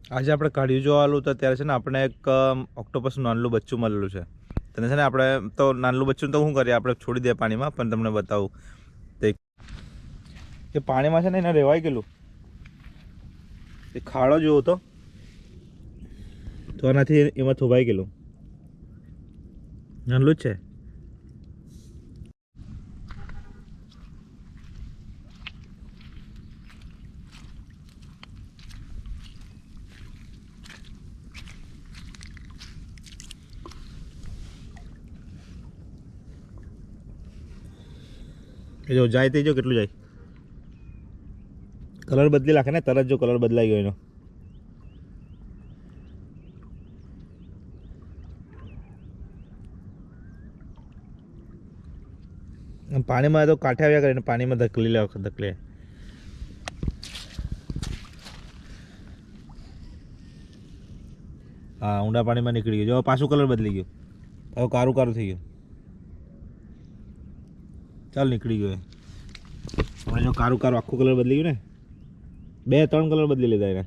આજે આપણે કાઢ્યું જોવાલું તો ત્યારે છે ને આપણે એક ઓક્ટોપસનું નાનલું બચ્ચું મળેલું છે. તને છે ને આપણે તો નાનલું બચ્ચું તો શું કરીએ, આપણે છોડી દઈએ પાણીમાં, પણ તમને બતાવું તે કે પાણીમાં છે ને એને રહેવાય ગયેલું એ ખાડો જેવો હતો તો એનાથી એમાં થોભાઈ ગયેલું નાનલું જ છે. એ જો જાય તે જો કેટલું જાય, કલર બદલી નાખે ને તરત, જો કલર બદલાઈ ગયો એનો. પાણીમાં તો કાંઠે આવ્યા કરે ને પાણીમાં ધકલી લે ધકલે. હા, ઊંડા પાણીમાં નીકળી ગયું. જો પાછું કલર બદલી ગયું, હવે કારું કારું થઈ ગયું. ચાલ નીકળી ગયો. હવે જો કારું કારું આખું કલર બદલી ગયું ને, 2-3 કલર બદલી લીધા એને.